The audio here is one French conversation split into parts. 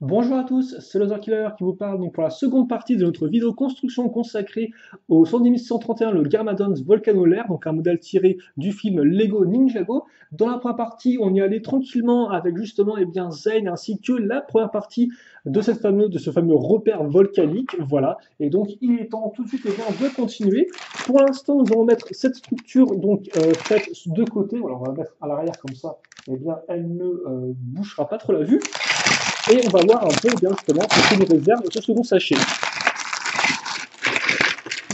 Bonjour à tous, c'est Lothar Killer qui vous parle donc pour la seconde partie de notre vidéo construction consacrée au 131, le Garmadons Volcanolaire, donc un modèle tiré du film Lego Ninjago. Dans la première partie, on y allait tranquillement avec justement Zane ainsi que la première partie de ce fameux repère volcanique. Voilà, et donc il est temps tout de suite de continuer. Pour l'instant, nous allons mettre cette structure faite de côté. Voilà, on va la mettre à l'arrière comme ça, elle ne bouchera pas trop la vue. Et on va voir un peu justement ce que nous réserve ce second sachet.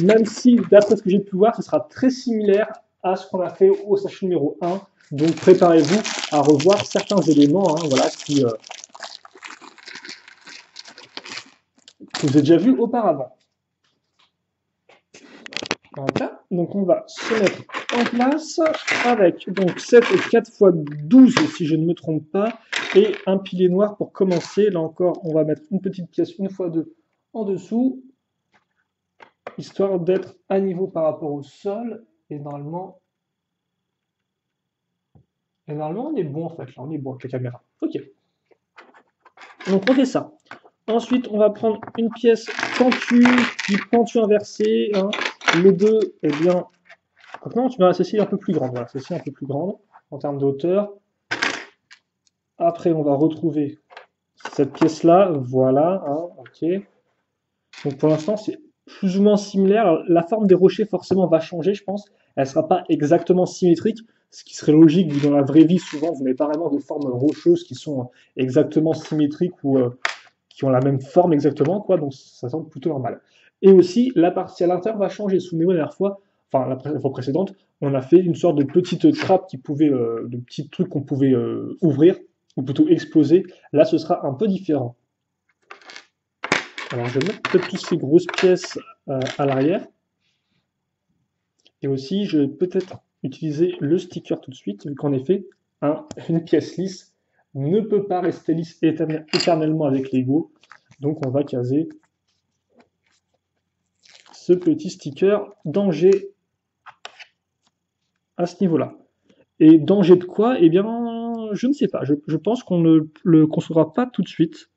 Même si, d'après ce que j'ai pu voir, ce sera très similaire à ce qu'on a fait au sachet numéro 1. Donc préparez-vous à revoir certains éléments que vous avez déjà vus auparavant. Voilà. Donc on va se mettre en place avec donc 7 et 4 x 12 si je ne me trompe pas, et un pilier noir pour commencer. Là encore, on va mettre une petite pièce 1x2 en dessous, histoire d'être à niveau par rapport au sol. Et normalement, on est bon en fait. Là, on est bon avec la caméra. Ok. Donc on fait ça. Ensuite, on va prendre une pièce pentue, puis pentue inversée. Hein. Les deux, eh bien, maintenant tu vas celle-ci un peu plus grande. Voilà, celle-ci un peu plus grande en termes de hauteur. Après, on va retrouver cette pièce-là. Voilà. Hein, ok. Donc pour l'instant, c'est plus ou moins similaire. Alors, la forme des rochers, forcément, va changer, je pense. Elle ne sera pas exactement symétrique, ce qui serait logique, vu que dans la vraie vie, souvent, vous n'avez pas vraiment de formes rocheuses qui sont exactement symétriques ou qui ont la même forme exactement, quoi. Donc ça semble plutôt normal. Et aussi, la partie à l'intérieur va changer. Souvenez-vous, la dernière fois, enfin la fois précédente, on a fait une sorte de petite trappe qui pouvait, de petits trucs qu'on pouvait ouvrir, ou plutôt exploser. Là, ce sera un peu différent. Alors je vais mettre peut-être toutes ces grosses pièces à l'arrière. Et aussi, je vais peut-être utiliser le sticker tout de suite, vu qu'en effet, une pièce lisse ne peut pas rester lisse éternellement avec Lego. Donc on va caser ce petit sticker danger à ce niveau-là. Et danger de quoi? Eh bien, je ne sais pas. Je pense qu'on ne le construira pas tout de suite.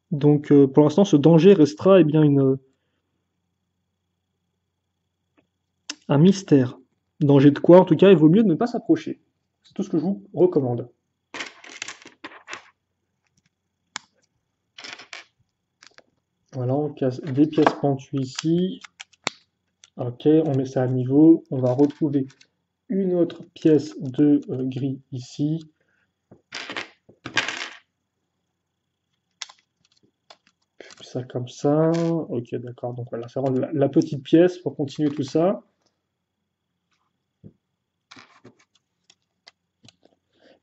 Donc pour l'instant, ce danger restera un mystère. Danger de quoi? En tout cas, il vaut mieux ne pas s'approcher. C'est tout ce que je vous recommande. Voilà, on casse des pièces pentues ici. Ok, on met ça à niveau. On va retrouver une autre pièce de gris ici. Ça comme ça. Ok, d'accord. Donc voilà, ça rend la petite pièce pour continuer tout ça.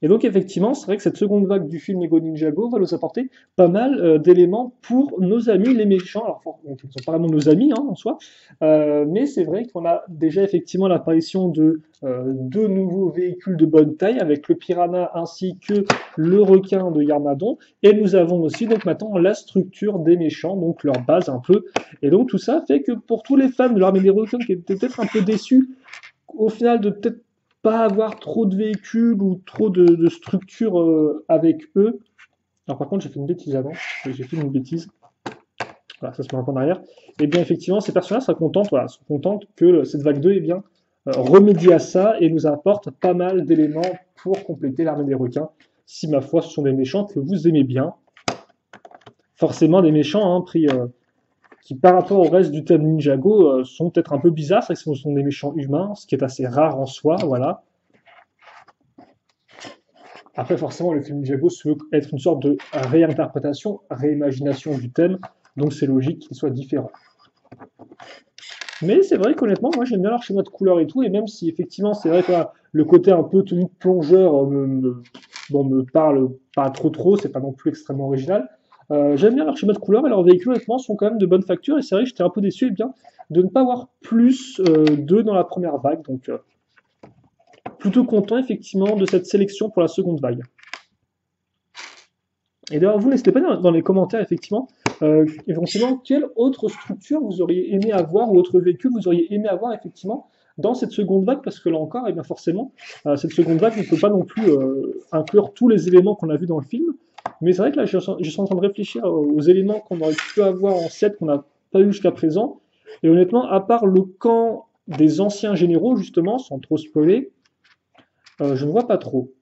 Et donc effectivement, c'est vrai que cette seconde vague du film Lego Ninjago va nous apporter pas mal d'éléments pour nos amis les méchants. Alors, donc, ils ne sont pas vraiment nos amis en soi, mais c'est vrai qu'on a déjà effectivement l'apparition de deux nouveaux véhicules de bonne taille avec le piranha ainsi que le requin de Yarmadon. Et nous avons aussi donc maintenant la structure des méchants, donc leur base un peu. Et donc tout ça fait que pour tous les fans de l'armée des requins qui étaient peut-être un peu déçus au final de peut-être pas avoir trop de véhicules ou trop de structures avec eux. Alors par contre, j'ai fait une bêtise avant. J'ai fait une bêtise. Voilà, ça se met un peu en arrière. Et bien effectivement, ces personnages seraient contents, voilà, sont contents que cette vague 2 remédie à ça et nous apporte pas mal d'éléments pour compléter l'armée des requins. Si ma foi, ce sont des méchants que vous aimez bien. Forcément des méchants pris qui par rapport au reste du thème Ninjago sont peut-être un peu bizarres, c'est que ce sont des méchants humains, ce qui est assez rare en soi, voilà. Après, forcément, le film Ninjago se veut être une sorte de réinterprétation, réimagination du thème, donc c'est logique qu'il soit différent. Mais c'est vrai qu'honnêtement, moi j'aime bien leur schéma de couleur et tout, et même si effectivement c'est vrai que le côté un peu tenue de plongeur me parle pas trop, c'est pas non plus extrêmement original. J'aime bien leur schéma de couleur et leurs véhicules honnêtement sont quand même de bonne facture, et c'est vrai que j'étais un peu déçu de ne pas avoir plus d'eux dans la première vague, donc plutôt content effectivement de cette sélection pour la seconde vague. Et d'ailleurs, vous n'hésitez pas dans les commentaires, effectivement, éventuellement, quelle autre structure vous auriez aimé avoir ou autre véhicule vous auriez aimé avoir, effectivement, dans cette seconde vague, parce que là encore, et bien forcément, cette seconde vague ne peut pas non plus inclure tous les éléments qu'on a vus dans le film. Mais c'est vrai que là, je suis en train de réfléchir aux éléments qu'on aurait pu avoir en set qu'on n'a pas eu jusqu'à présent. Et honnêtement, à part le camp des anciens généraux, justement, sans trop spoiler, je ne vois pas trop.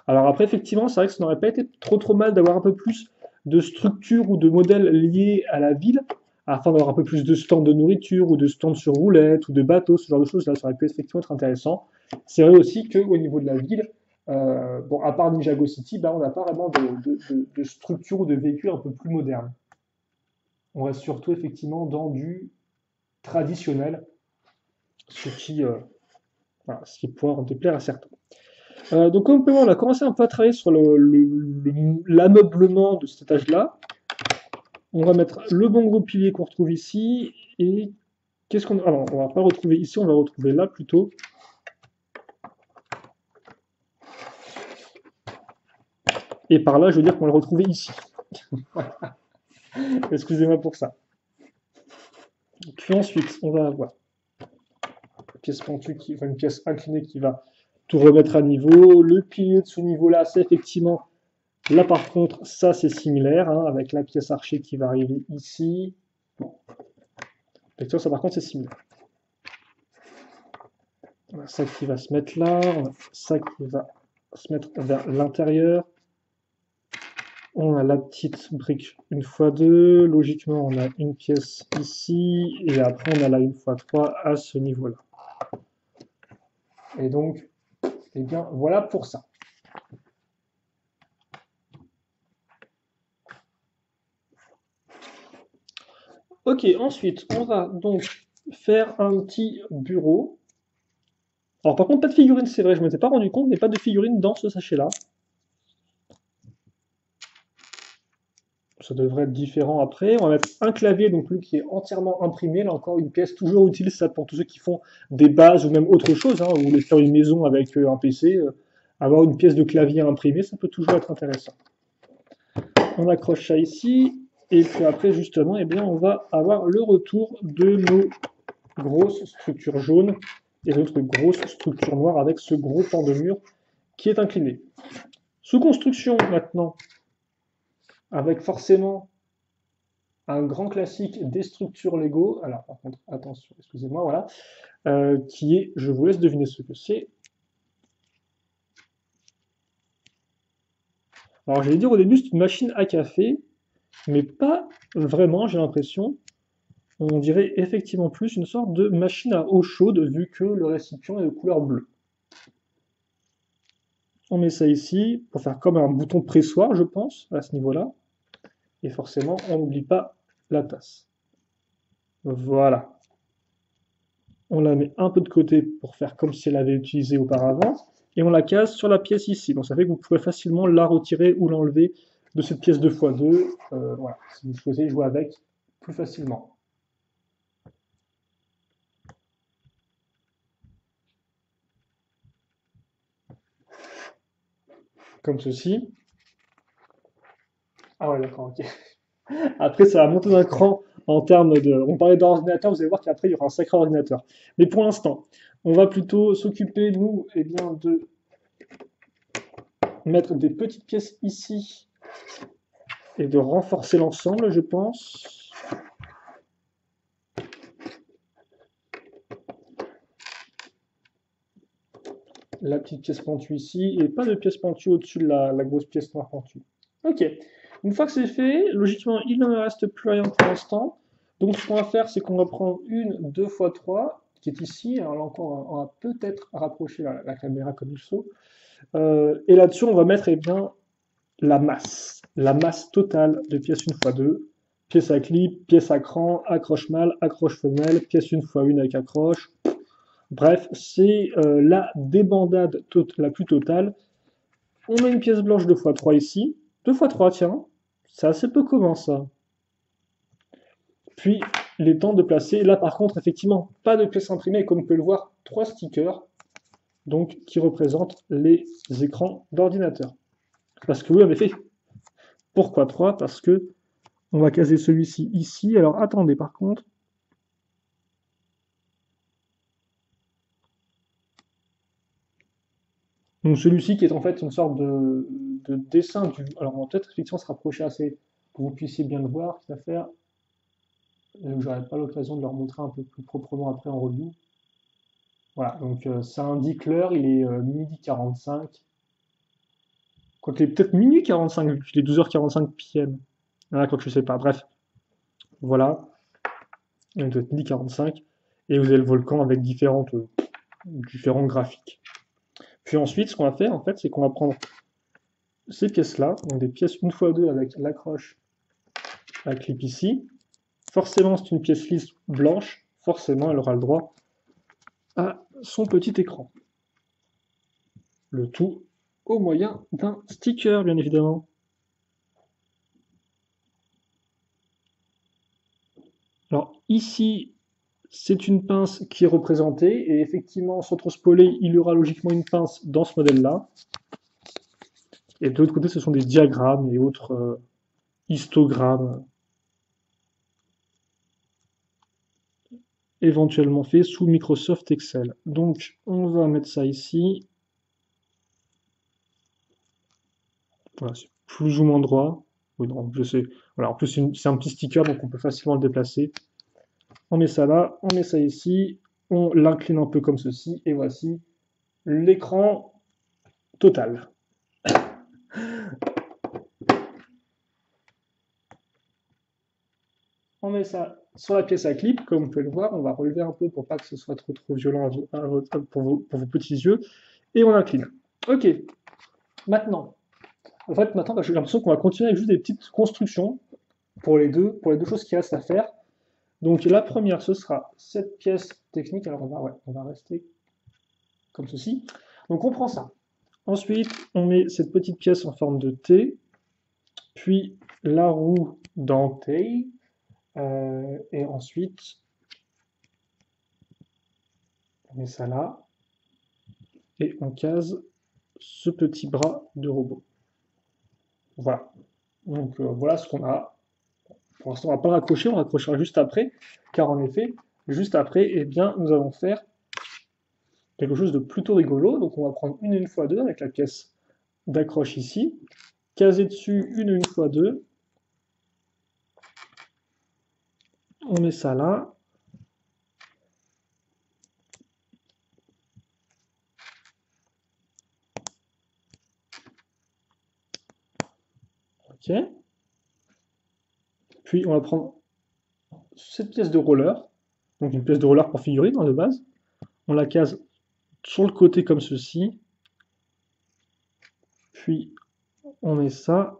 Alors après, effectivement, c'est vrai que ça n'aurait pas été trop mal d'avoir un peu plus de structure ou de modèles liés à la ville, afin d'avoir un peu plus de stands de nourriture ou de stands sur roulette ou de bateaux, ce genre de choses, là, ça aurait pu effectivement être intéressant. C'est vrai aussi qu'au niveau de la ville, bon, à part Ninjago City, bah, on n'a pas vraiment de structure ou de véhicule un peu plus moderne. On reste surtout effectivement dans du traditionnel, ce qui, voilà, ce qui pourra en déplaire à certains. Donc comme on a commencé un peu à travailler sur l'ameublement de cet étage-là. On va mettre le bon gros pilier qu'on retrouve ici. Et qu'est-ce qu'on... Alors, on va pas retrouver ici, on va retrouver là plutôt. Et par là, je veux dire qu'on va le retrouver ici. Excusez-moi pour ça. Puis ensuite, on va avoir une pièce pentue, enfin une pièce inclinée qui va tout remettre à niveau. Le pilier de ce niveau-là, c'est effectivement... Là, par contre, ça, c'est similaire, hein, avec la pièce archer qui va arriver ici. Bon. Effectivement, ça, par contre, c'est similaire. On a ça qui va se mettre là, on a ça qui va se mettre vers l'intérieur. On a la petite brique 1x2, logiquement on a une pièce ici, et après on a la 1x3 à ce niveau-là. Et donc, eh bien voilà pour ça. Ok, ensuite on va donc faire un petit bureau. Alors par contre pas de figurines, c'est vrai, je ne m'étais pas rendu compte, mais pas de figurines dans ce sachet-là. Ça devrait être différent après. On va mettre un clavier, donc lui qui est entièrement imprimé. Là encore, une pièce toujours utile, ça pour tous ceux qui font des bases ou même autre chose, hein, ou voulez faire une maison avec un PC. Avoir une pièce de clavier imprimée, ça peut toujours être intéressant. On accroche ça ici. Et puis après, justement, eh bien, on va avoir le retour de nos grosses structures jaunes et notre grosse structure noire avec ce gros pan de mur qui est incliné. Sous construction maintenant, avec forcément un grand classique des structures Lego. Alors, par contre, attention, excusez-moi, voilà. Qui est, je vous laisse deviner ce que c'est. Alors, j'allais dire au début, c'est une machine à café, mais pas vraiment, j'ai l'impression. On dirait effectivement plus une sorte de machine à eau chaude, vu que le récipient est de couleur bleue. On met ça ici, pour faire comme un bouton pressoir, je pense, à ce niveau-là. Et forcément, on n'oublie pas la tasse. Voilà. On la met un peu de côté pour faire comme si elle avait utilisé auparavant, et on la case sur la pièce ici. Donc ça fait que vous pourrez facilement la retirer ou l'enlever de cette pièce 2x2, voilà, si vous souhaitez jouer avec plus facilement. Comme ceci. Ah ouais, d'accord, ok. Après, ça va monter d'un cran en termes de... On parlait d'ordinateur, vous allez voir qu'après, il y aura un sacré ordinateur. Mais pour l'instant, on va plutôt s'occuper, nous, eh bien, de mettre des petites pièces ici et de renforcer l'ensemble, je pense. La petite pièce pentue ici, et pas de pièce pentue au-dessus de la grosse pièce noire pentue. Ok, une fois que c'est fait, logiquement, il ne me reste plus rien pour l'instant. Donc ce qu'on va faire, c'est qu'on va prendre une 2x3, qui est ici. Alors là encore, on va peut-être rapprocher la caméra comme il faut. Et là-dessus, on va mettre eh bien, la masse totale de pièces 1x2. Pièce à clip, pièce à cran, accroche mâle, accroche femelle, pièce 1x1 avec accroche. Bref, c'est la débandade la plus totale. On met une pièce blanche 2x3 ici. 2x3, tiens. C'est assez peu commun, ça. Puis, il est temps de placer, là par contre, effectivement, pas de pièces imprimées, comme on peut le voir, 3 stickers, donc qui représentent les écrans d'ordinateur. Parce que oui, en effet, pourquoi 3? Parce que on va caser celui-ci ici. Alors, attendez, par contre, Donc celui-ci qui est en fait une sorte de dessin du... Alors on va peut-être effectivement se rapprocher assez pour que vous puissiez bien le voir, cette affaire. J'aurai pas l'occasion de leur montrer un peu plus proprement après en review. Voilà, donc ça indique l'heure, il est midi 45. Quoi qu'il est peut-être minuit 45, vu qu'il est 12h45 PM. Ah, quoi que je sais pas, bref. Voilà, donc peut-être midi 45. Et vous avez le volcan avec différents graphiques. Puis ensuite, ce qu'on va faire, en fait, c'est qu'on va prendre ces pièces-là, donc des pièces 1x2 avec l'accroche à clip ici. Forcément, c'est une pièce lisse blanche. Forcément, elle aura le droit à son petit écran. Le tout au moyen d'un sticker, bien évidemment. Alors ici, c'est une pince qui est représentée, et effectivement, sans trop spoiler, il y aura logiquement une pince dans ce modèle-là. Et de l'autre côté, ce sont des diagrammes et autres histogrammes éventuellement faits sous Microsoft Excel. Donc, on va mettre ça ici. Voilà, c'est plus ou moins droit. Oui, non, je sais. Voilà, en plus, c'est un petit sticker, donc on peut facilement le déplacer. On met ça là, on met ça ici, on l'incline un peu comme ceci, et voici l'écran total. On met ça sur la pièce à clip, comme vous pouvez le voir, on va relever un peu pour pas que ce soit trop violent pour vos petits yeux, et on incline. Ok, maintenant, maintenant j'ai l'impression qu'on va continuer avec juste des petites constructions pour les deux choses qui restent à faire. Donc la première, ce sera cette pièce technique, alors on va rester comme ceci. Donc on prend ça. Ensuite, on met cette petite pièce en forme de T, puis la roue dentée, et ensuite, on met ça là, et on case ce petit bras de robot. Voilà. Donc voilà ce qu'on a. Pour l'instant, on ne va pas le raccrocher, on raccrochera juste après, car en effet, juste après, eh bien, nous allons faire quelque chose de plutôt rigolo. Donc on va prendre une 1x2 avec la pièce d'accroche ici, caser dessus une 1x2, on met ça là, ok. Puis on va prendre cette pièce de roller, donc une pièce de roller pour figurine de base, on la case sur le côté comme ceci, puis on met ça,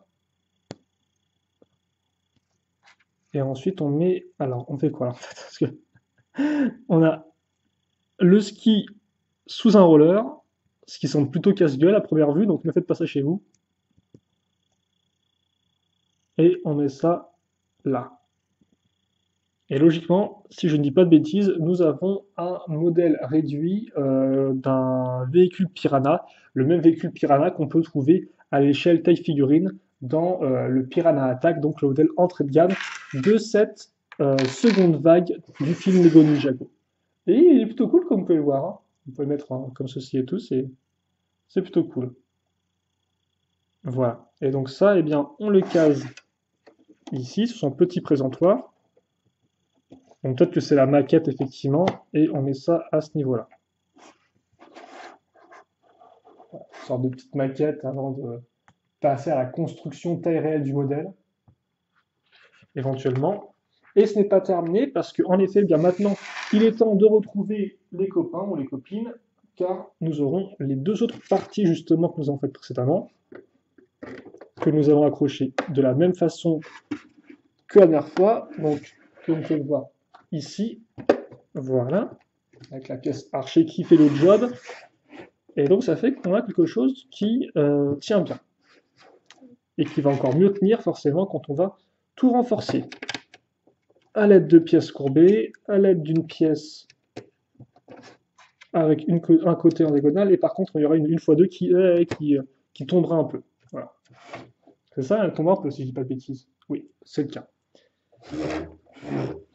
et ensuite on met, alors on fait quoi en fait? Parce que on a le ski sous un roller, ce qui semble plutôt casse-gueule à première vue, donc ne faites pas ça chez vous, et on met ça là. Et logiquement, si je ne dis pas de bêtises, nous avons un modèle réduit d'un véhicule Piranha, le même véhicule Piranha qu'on peut trouver à l'échelle taille figurine dans le Piranha Attack, donc le modèle entrée de gamme de cette seconde vague du film Lego Ninjago. Et il est plutôt cool comme vous pouvez le voir, hein. Vous pouvez le mettre comme ceci et tout, c'est plutôt cool. Voilà. Et donc ça, eh bien, on le case ici, sur son petit présentoir. Donc peut-être que c'est la maquette, effectivement, et on met ça à ce niveau-là. Voilà, une sorte de petite maquette avant de passer à la construction taille réelle du modèle, éventuellement. Et ce n'est pas terminé, parce qu'en effet, bien maintenant, il est temps de retrouver les copains ou les copines, car nous aurons les deux autres parties, justement, que nous avons faites précédemment, que nous allons accrocher de la même façon que la dernière fois. Donc, comme vous pouvez le voir ici, voilà, avec la pièce archer qui fait le job. Et donc ça fait qu'on a quelque chose qui tient bien. Et qui va encore mieux tenir forcément quand on va tout renforcer. À l'aide de pièces courbées, à l'aide d'une pièce avec un côté en diagonale, et par contre il y aura une 1x2 qui tombera un peu. Voilà. C'est ça, elle tombe un peu si je dis pas de bêtises. Oui, c'est le cas.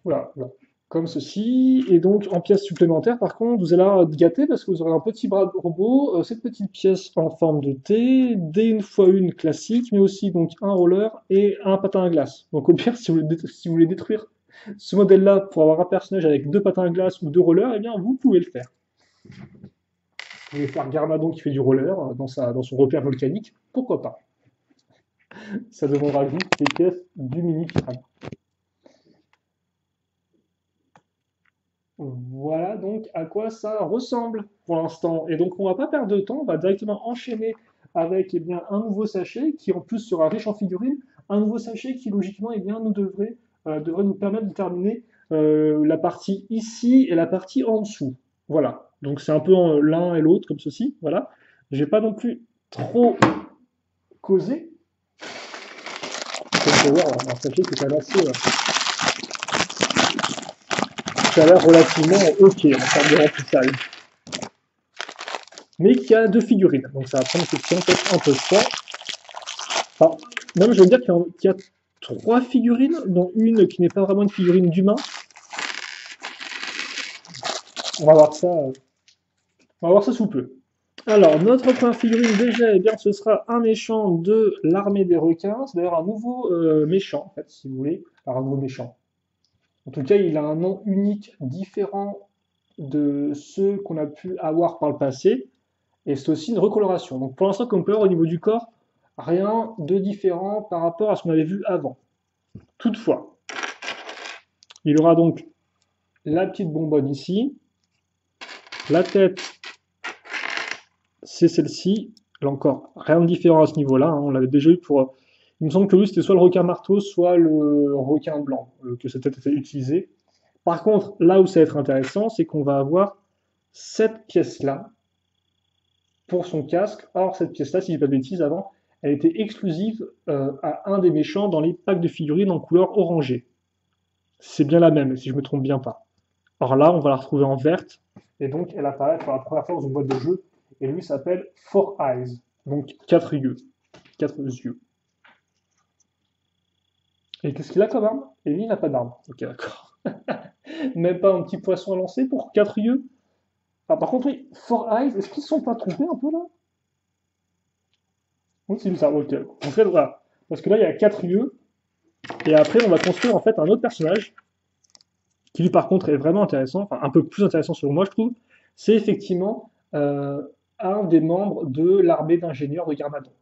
Voilà, voilà. comme ceci. Et donc, en pièce supplémentaire, par contre, vous allez être gâté parce que vous aurez un petit bras de robot, cette petite pièce en forme de T, des 1x1 classique, mais aussi donc un roller et un patin à glace. Donc, au pire, si vous voulez détruire ce modèle-là pour avoir un personnage avec deux patins à glace ou deux rollers, eh bien, vous pouvez le faire. Vous pouvez faire Garmadon qui fait du roller dans son repère volcanique, pourquoi pas. Ça demandera juste des pièces du mini piranha. Voilà donc à quoi ça ressemble pour l'instant. Et donc on va pas perdre de temps, on va directement enchaîner avec eh bien, un nouveau sachet qui en plus sera riche en figurines, un nouveau sachet qui logiquement eh bien, devrait nous permettre de terminer la partie ici et la partie en dessous. Voilà, donc c'est un peu l'un et l'autre comme ceci. Voilà, je vais pas non plus trop causer. Comme vous pouvez voir, un sachet qui est quand même assez, qui a l'air relativement ok en termes de remplissage. Mais qui a deux figurines. Donc ça va prendre effectivement peut-être un peu de temps. Enfin, même je veux dire qu'il y a trois figurines, dont une qui n'est pas vraiment une figurine d'humain. On va voir ça. On va voir ça sous peu. Alors, notre première figurine, déjà, eh bien, ce sera un méchant de l'armée des requins. C'est d'ailleurs un nouveau méchant, en fait, si vous voulez. Alors, un nouveau méchant. En tout cas, il a un nom unique, différent de ceux qu'on a pu avoir par le passé. Et c'est aussi une recoloration. Donc pour l'instant, comme on peut voir au niveau du corps, rien de différent par rapport à ce qu'on avait vu avant. Toutefois, il aura donc la petite bonbonne ici. La tête, c'est celle-ci. Là encore, rien de différent à ce niveau-là. Hein. On l'avait déjà eu pour... Il me semble que lui, c'était soit le requin marteau, soit le requin blanc, que cette tête était utilisée. Par contre, là où ça va être intéressant, c'est qu'on va avoir cette pièce-là pour son casque. Or, cette pièce-là, si je dis pas de bêtises, avant, elle était exclusive à un des méchants dans les packs de figurines en couleur orangée. C'est bien la même, si je me trompe bien pas. Or là, on va la retrouver en verte, et donc elle apparaît pour la première fois dans une boîte de jeu, et lui s'appelle Four Eyes, donc 4 yeux. 4 yeux. Et qu'est-ce qu'il a comme arme? Et lui, il n'a pas d'arme. Ok, d'accord. Même pas un petit poisson à lancer pour 4 yeux? Ah, par contre, oui, Four Eyes, est-ce qu'ils ne sont pas trompés un peu là? Oui, c'est ça, ok. En fait, voilà. Parce que là, il y a 4 yeux, et après, on va construire en fait un autre personnage, qui lui par contre est vraiment intéressant, enfin un peu plus intéressant selon moi, je trouve. C'est effectivement un des membres de l'armée d'ingénieurs de Garmadon.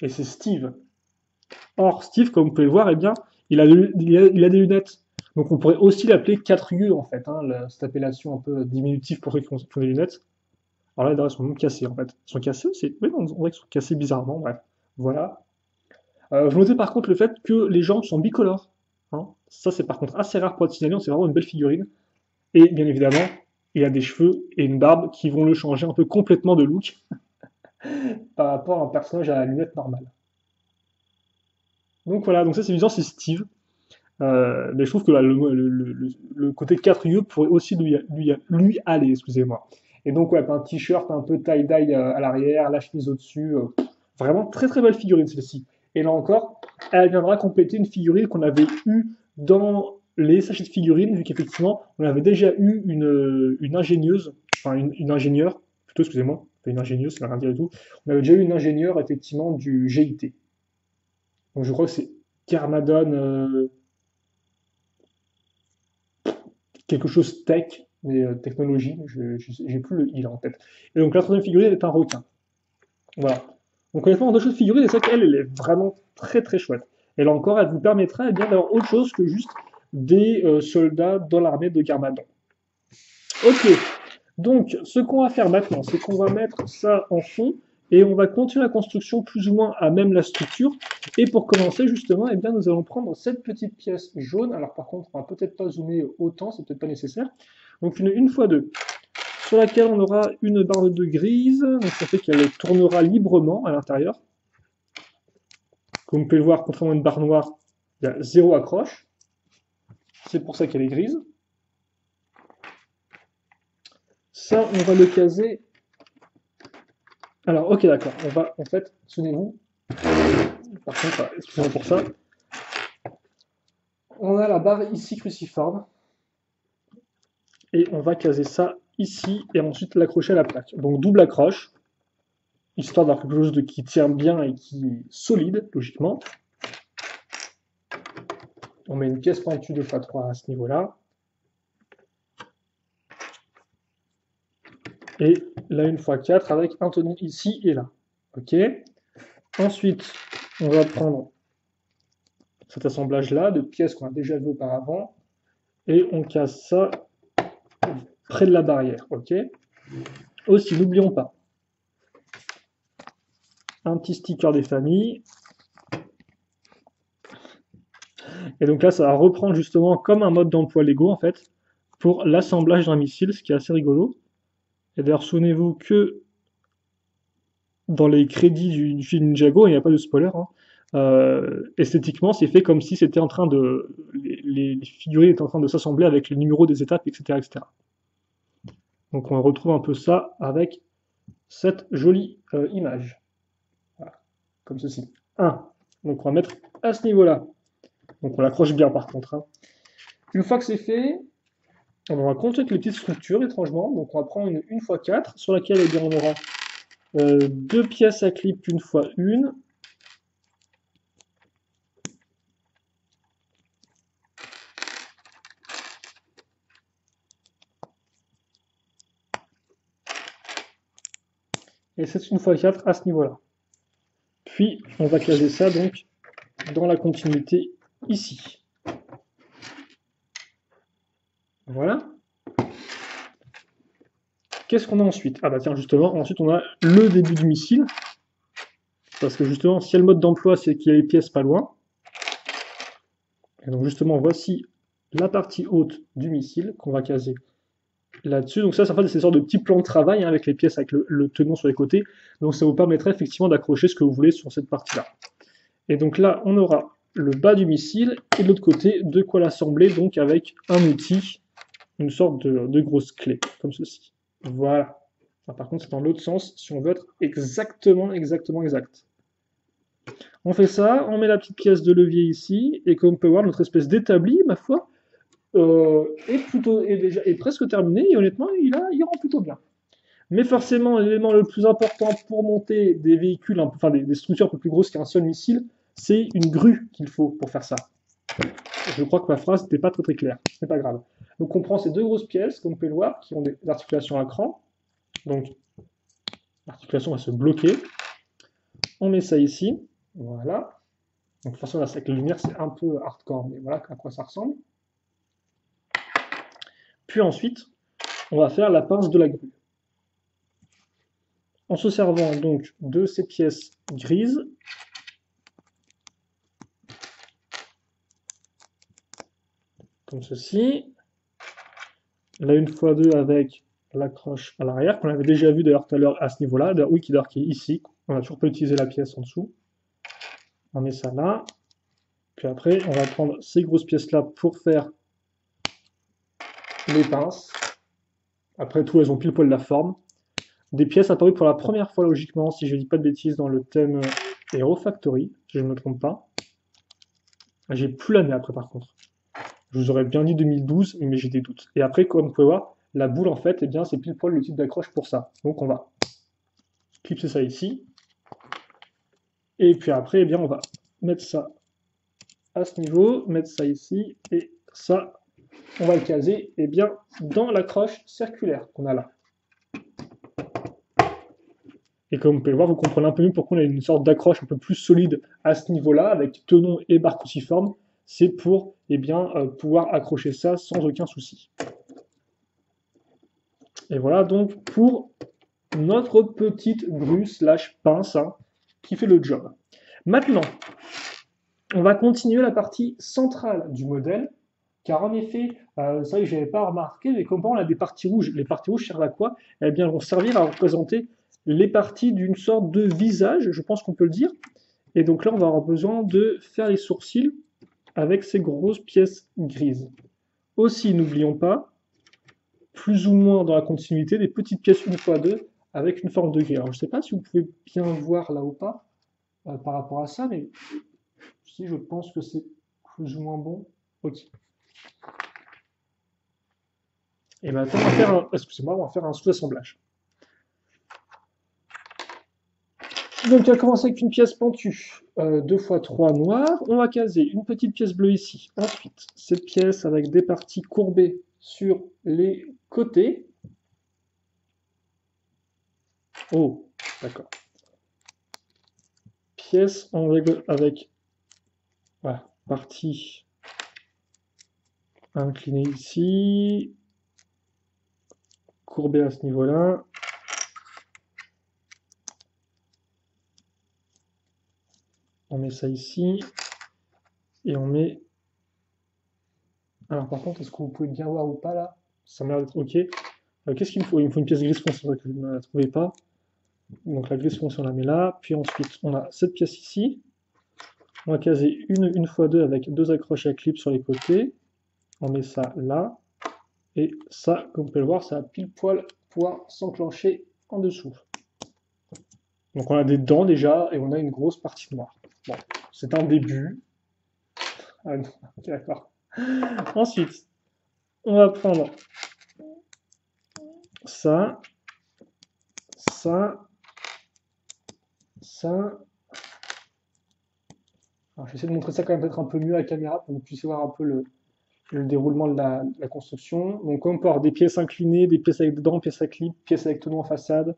Et c'est Steve. Or, Steve, comme vous pouvez le voir, eh bien, il a des lunettes. Donc on pourrait aussi l'appeler 4 yeux en fait, hein, cette appellation un peu diminutive pour ceux qui ont des lunettes. Alors là, d'ailleurs, ils sont cassés en fait. Ils sont cassés aussi. Oui, on dirait qu'ils sont cassés bizarrement, bref. Voilà. Vous notez par contre le fait que les jambes sont bicolores. Hein. Ça, c'est par contre assez rare pour être signalé, c'est vraiment une belle figurine. Et bien évidemment, il a des cheveux et une barbe qui vont le changer un peu complètement de look par rapport à un personnage à la lunette normale. Donc voilà, donc ça c'est évident, c'est Steve. Mais je trouve que là, le côté 4 yeux pourrait aussi lui aller, excusez-moi. Et donc, ouais, un t-shirt un peu tie-dye à l'arrière, la chemise au-dessus. Vraiment très très belle figurine celle-ci. Et là encore, elle viendra compléter une figurine qu'on avait eue dans les sachets de figurines, vu qu'effectivement, on avait déjà eu une ingénieuse, enfin une ingénieure, plutôt, excusez-moi, pas une ingénieuse, ça n'a rien à dire du tout. On avait déjà eu une ingénieure, effectivement, du GIT. Donc je crois que c'est Garmadon. Quelque chose tech, mais technologie, j'ai plus le i là en tête. Et donc la troisième figurine est un requin. Voilà. Donc honnêtement, en deux choses de figurines, c'est ça qu'elle, elle est vraiment très très chouette. Et là encore, elle vous permettra eh bien d'avoir autre chose que juste des soldats dans l'armée de Garmadon. Ok, donc ce qu'on va faire maintenant, c'est qu'on va mettre ça en fond et on va continuer la construction plus ou moins à même la structure. Et pour commencer justement, eh bien, nous allons prendre cette petite pièce jaune. Alors par contre, on va peut-être pas zoomer autant, c'est peut-être pas nécessaire. Donc une fois deux, sur laquelle on aura une barre de grise, donc ça fait qu'elle tournera librement à l'intérieur. Comme vous pouvez le voir, contrairement à une barre noire, il y a zéro accroche. C'est pour ça qu'elle est grise. Ça, on va le caser. Alors, ok, d'accord. On va, en fait, souvenez-vous. Par contre, excusez-moi pour ça. On a la barre ici cruciforme. et on va caser ça ici et ensuite l'accrocher à la plaque. Donc double accroche, histoire d'avoir quelque chose qui tient bien et qui est solide, logiquement. On met une pièce pentue 2x3 à ce niveau-là. Et là, 1x4 avec un tenon ici et là. Ok. Ensuite, on va prendre cet assemblage-là de pièces qu'on a déjà vu auparavant et on casse ça près de la barrière. Ok. Aussi, n'oublions pas un petit sticker des familles. Et donc là, ça va reprendre justement comme un mode d'emploi Lego en fait pour l'assemblage d'un missile, ce qui est assez rigolo. Et d'ailleurs, souvenez-vous que dans les crédits du film Ninjago, il n'y a pas de spoiler, hein, esthétiquement, c'est fait comme si c'était en train de. Les figurines étaient en train de s'assembler avec les numéros des étapes, etc., etc. Donc on retrouve un peu ça avec cette jolie image. Voilà, comme ceci. 1. Donc on va mettre à ce niveau-là. Donc on l'accroche bien par contre. Hein. Une fois que c'est fait, on va construire les petites structures étrangement. Donc on va prendre une 1x4 sur laquelle eh bien, on aura deux pièces à clip 1x1. Et c'est 1x4 à ce niveau-là. Puis on va caser ça donc dans la continuité ici. Voilà. Qu'est-ce qu'on a ensuite? Ah bah tiens, justement, ensuite on a le début du missile. Parce que justement, si le mode d'emploi, c'est qu'il y a les pièces pas loin. Et donc justement, voici la partie haute du missile qu'on va caser là-dessus. Donc ça fait des sortes de petits plans de travail hein, avec les pièces, avec le tenon sur les côtés. Donc ça vous permettrait effectivement d'accrocher ce que vous voulez sur cette partie-là. Et donc là, on aura le bas du missile et de l'autre côté, de quoi l'assembler donc avec un outil, une sorte de grosse clé, comme ceci. Voilà. Enfin, par contre, c'est dans l'autre sens si on veut être exactement exact. On fait ça, on met la petite pièce de levier ici, et comme on peut voir, notre espèce d'établi, ma foi, est presque terminé, et honnêtement, il rend plutôt bien. Mais forcément, l'élément le plus important pour monter des véhicules, enfin des structures un peu plus grosses qu'un seul missile, c'est une grue qu'il faut pour faire ça. Je crois que ma phrase n'était pas très claire, c'est pas grave. Donc on prend ces deux grosses pièces, comme vous pouvez le voir, qui ont des articulations à cran. Donc l'articulation va se bloquer. On met ça ici, voilà. Donc de toute façon, là, avec la lumière, c'est un peu hardcore, mais voilà à quoi ça ressemble. Puis ensuite, on va faire la pince de la grue. En se servant donc de ces pièces grises, comme ceci. La 1x2 avec l'accroche à l'arrière, qu'on avait déjà vu d'ailleurs tout à l'heure à ce niveau-là, oui, qui est ici. On a toujours pas utilisé la pièce en dessous. On met ça là. Puis après, on va prendre ces grosses pièces-là pour faire les pinces. Après tout, elles ont pile poil la forme. Des pièces apparues pour la première fois, logiquement, si je ne dis pas de bêtises, dans le thème Hero Factory, si je ne me trompe pas. J'ai plus l'année après, par contre. Je vous aurais bien dit 2012, mais j'ai des doutes. Et après, comme vous pouvez voir, la boule, en fait, eh bien, c'est pile poil le type d'accroche pour ça. Donc, on va clipser ça ici. Et puis après, eh bien, on va mettre ça à ce niveau, mettre ça ici, et ça, on va le caser eh bien, dans l'accroche circulaire qu'on a là. Et comme vous pouvez le voir, vous comprenez un peu mieux pourquoi on a une sorte d'accroche un peu plus solide à ce niveau-là, avec tenon et barre cruciforme. C'est pour eh bien, pouvoir accrocher ça sans aucun souci. Et voilà donc pour notre petite grue slash pince hein, qui fait le job. Maintenant, on va continuer la partie centrale du modèle, car en effet, c'est vrai que je n'avais pas remarqué, mais comment on a des parties rouges. Les parties rouges servent à quoi? Eh bien, elles vont servir à représenter les parties d'une sorte de visage, je pense qu'on peut le dire. Et donc là, on va avoir besoin de faire les sourcils avec ces grosses pièces grises. Aussi, n'oublions pas, plus ou moins dans la continuité, des petites pièces 1x2 avec une forme de grille. Alors, je ne sais pas si vous pouvez bien voir là ou pas par rapport à ça, mais si je pense que c'est plus ou moins bon. Ok. Et maintenant, on va faire un, excusez-moi, on va faire un sous-assemblage. Donc, on va commencer avec une pièce pentue, 2 x 3 noir. On va caser une petite pièce bleue ici. Ensuite, cette pièce avec des parties courbées sur les côtés. Oh, d'accord. Pièce en règle avec voilà, partie inclinée ici, courbée à ce niveau-là. On met ça ici et on met. Alors par contre, est-ce que vous pouvez bien voir ou pas là? Ça m'a l'air d'être ok. Qu'est-ce qu'il me faut? Il me faut une pièce grise foncée, c'est vrai que je ne la trouvais pas. Donc la grise foncée, on la met là. Puis ensuite, on a cette pièce ici. On va caser une fois deux avec deux accroches à clip sur les côtés. On met ça là. Et ça, comme vous pouvez le voir, ça va pile poil pouvoir s'enclencher en dessous. Donc on a des dents déjà et on a une grosse partie noire. Bon, c'est un début. Ah non, ok, d'accord. Ensuite, on va prendre ça, ça, ça. Alors, je vais essayer de montrer ça quand même peut-être un peu mieux à la caméra pour que vous puissiez voir un peu le déroulement de la construction. Donc on peut avoir des pièces inclinées, des pièces avec dents, pièces à clip, pièces avec tonneau en façade.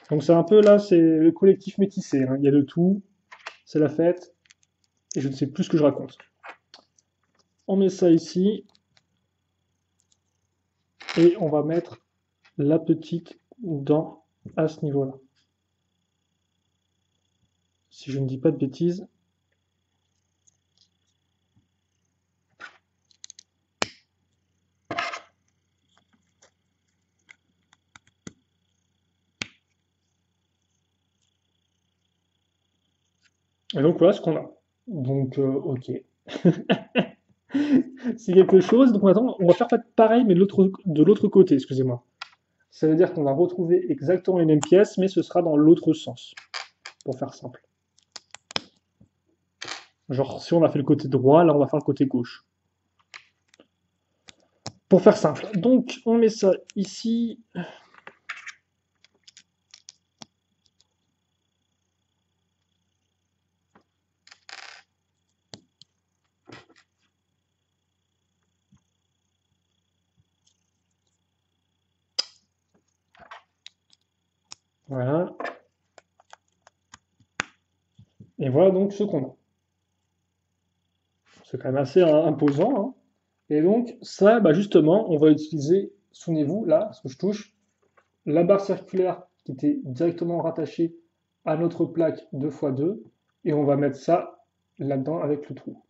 Donc c'est un peu là, c'est le collectif métissé, hein. Il y a de tout, c'est la fête, et je ne sais plus ce que je raconte. On met ça ici, et on va mettre la petite dent à ce niveau-là. Si je ne dis pas de bêtises. Et donc voilà ce qu'on a. Donc ok. C'est quelque chose. Donc maintenant, on va faire pareil, mais de l'autre côté, excusez-moi. Ça veut dire qu'on va retrouver exactement les mêmes pièces, mais ce sera dans l'autre sens, pour faire simple. Genre, si on a fait le côté droit, là, on va faire le côté gauche. Pour faire simple. Donc, on met ça ici. Voilà. Et voilà donc ce qu'on a. C'est quand même assez imposant, hein. Et donc, ça, bah justement, on va utiliser, souvenez-vous, là, ce que je touche, la barre circulaire qui était directement rattachée à notre plaque 2x2, et on va mettre ça là-dedans avec le trou.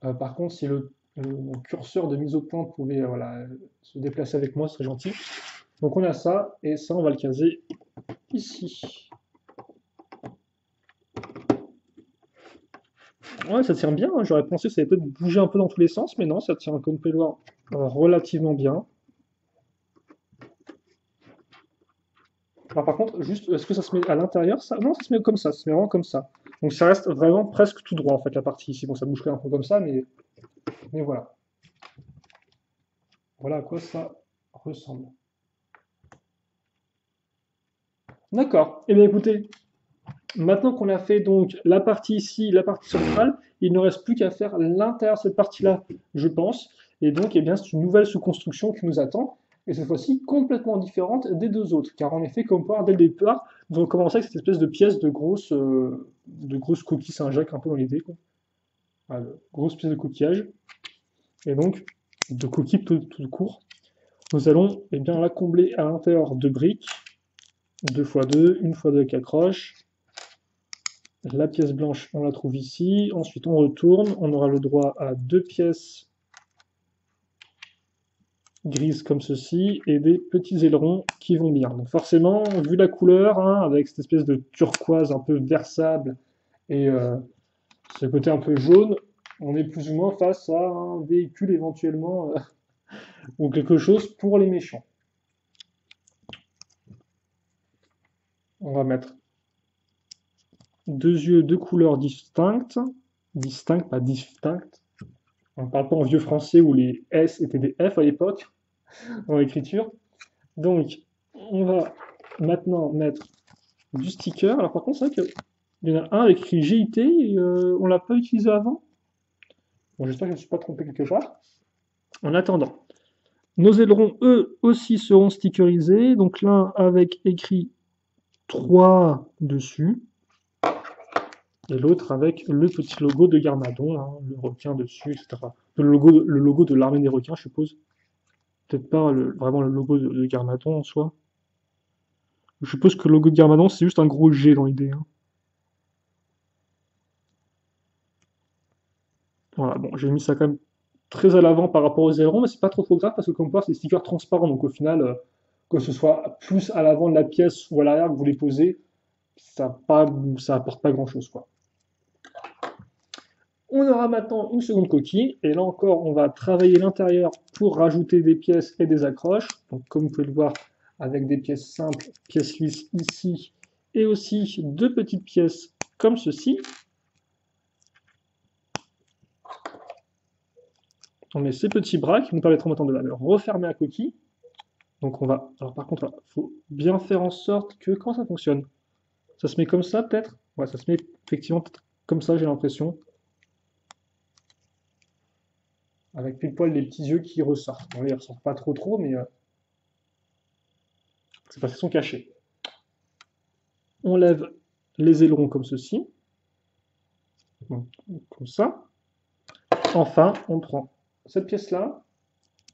Par contre, si mon curseur de mise au point pouvait voilà, se déplacer avec moi, ce serait gentil. Donc on a ça, et ça, on va le caser ici. Ouais, ça tient bien, hein. J'aurais pensé que ça allait peut-être bouger un peu dans tous les sens, mais non, ça tient, comme vous pouvez le voir, relativement bien. Alors par contre, juste, est-ce que ça se met à l'intérieur ça? Non, ça se met comme ça, ça se met vraiment comme ça. Donc ça reste vraiment presque tout droit en fait la partie ici. Bon, ça bougerait un peu comme ça, mais voilà. Voilà à quoi ça ressemble. D'accord. Eh bien écoutez, maintenant qu'on a fait donc la partie ici, la partie centrale, il ne reste plus qu'à faire l'intérieur de cette partie-là, je pense. Et donc, eh bien, c'est une nouvelle sous-construction qui nous attend, et cette fois-ci complètement différente des deux autres. Car en effet, comme on peut voir dès le départ, nous avons commencé avec cette espèce de pièce de grosses coquilles Saint-Jacques, un peu dans l'idée, quoi. Voilà, grosse pièce de coquillage. Et donc, de coquilles tout court. Nous allons eh bien, la combler à l'intérieur de briques, 2x2, une fois 2 avec accroche. La pièce blanche, on la trouve ici. Ensuite, on retourne. On aura le droit à deux pièces grises comme ceci et des petits ailerons qui vont bien. Donc forcément, vu la couleur, hein, avec cette espèce de turquoise un peu versable et ce côté un peu jaune, on est plus ou moins face à un véhicule éventuellement ou quelque chose pour les méchants. On va mettre deux yeux de couleurs distinctes, pas distinctes. On ne parle pas en vieux français où les S étaient des F à l'époque, dans l'écriture. Donc, on va maintenant mettre du sticker. Alors par contre, c'est vrai qu'il y en a un avec écrit GIT, et on l'a pas utilisé avant. Bon, j'espère que je ne me suis pas trompé quelque part. En attendant, nos ailerons, eux aussi, seront stickerisés. Donc l'un avec écrit 3 dessus, et l'autre avec le petit logo de Garmadon, hein, le requin dessus, etc. Le logo de l'armée des requins, je suppose. Peut-être pas vraiment le logo de Garmadon en soi. Je suppose que le logo de Garmadon, c'est juste un gros G dans l'idée, hein. Voilà, bon, j'ai mis ça quand même très à l'avant par rapport aux ailerons, mais c'est pas trop grave parce que comme quoi, c'est des stickers transparents, donc au final, que ce soit plus à l'avant de la pièce ou à l'arrière que vous les posez, ça apporte pas grand-chose, quoi. On aura maintenant une seconde coquille, et là encore, on va travailler l'intérieur pour rajouter des pièces et des accroches. Donc, comme vous pouvez le voir, avec des pièces simples, pièces lisses ici, et aussi deux petites pièces comme ceci. On met ces petits bras qui nous permettront maintenant de refermer la coquille. Donc on va, alors par contre, il faut bien faire en sorte que, comment ça fonctionne? Ça se met comme ça peut-être? Ouais, ça se met effectivement comme ça, j'ai l'impression. Avec pile poil les petits yeux qui ressortent. Bon, là, ils ressortent pas trop, mais c'est parce qu'ils sont cachés. On lève les ailerons comme ceci. Donc, comme ça. Enfin, on prend cette pièce-là,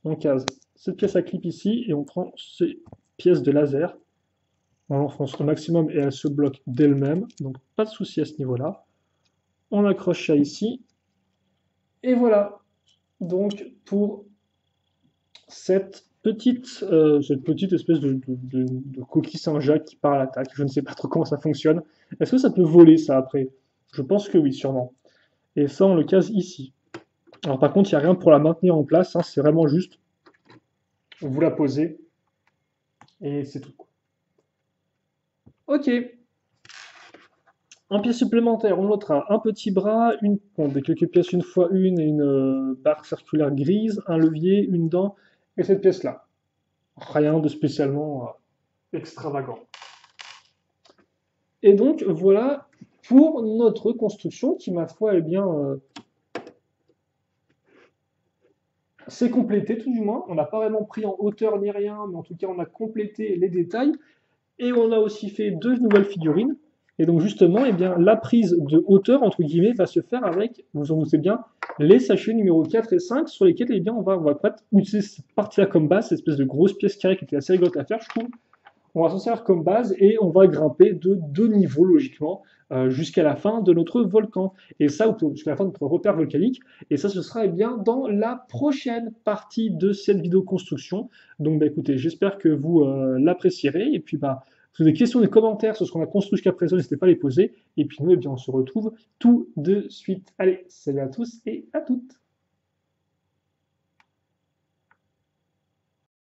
on case cette pièce à clip ici, et on prend ces pièces de laser. On l'enfonce au maximum et elle se bloque d'elle-même, donc pas de souci à ce niveau-là. On accroche ça ici, et voilà. Donc pour cette petite espèce de coquille Saint-Jacques qui part à l'attaque, je ne sais pas trop comment ça fonctionne. Est-ce que ça peut voler ça après? Je pense que oui, sûrement. Et ça, on le case ici. Alors par contre, il n'y a rien pour la maintenir en place, hein, c'est vraiment juste, vous la posez, et c'est tout. Ok. En pièce supplémentaire, on notera un petit bras, bon, des quelques pièces une fois une et une barre circulaire grise, un levier, une dent et cette pièce-là. Rien de spécialement extravagant. Et donc voilà pour notre construction qui, ma foi, est bien, s'est complétée tout du moins. On n'a pas vraiment pris en hauteur ni rien, mais en tout cas on a complété les détails. Et on a aussi fait deux nouvelles figurines. Et donc justement, eh bien, la prise de hauteur, entre guillemets, va se faire avec, vous en doutez bien, les sachets numéro 4 et 5 sur lesquels eh bien, on va pas utiliser cette partie-là comme base, cette espèce de grosse pièce carrée qui était assez rigolote à faire, je trouve. On va s'en servir comme base et on va grimper de 2 niveaux logiquement jusqu'à la fin de notre volcan. Et ça, jusqu'à la fin de notre repère volcanique. Et ça, ce sera eh bien dans la prochaine partie de cette vidéo construction. Donc bah, écoutez, j'espère que vous l'apprécierez. Et puis bah, si vous avez des questions, des commentaires sur ce qu'on a construit jusqu'à présent, n'hésitez pas à les poser. Et puis nous, eh bien, on se retrouve tout de suite. Allez, salut à tous et à toutes.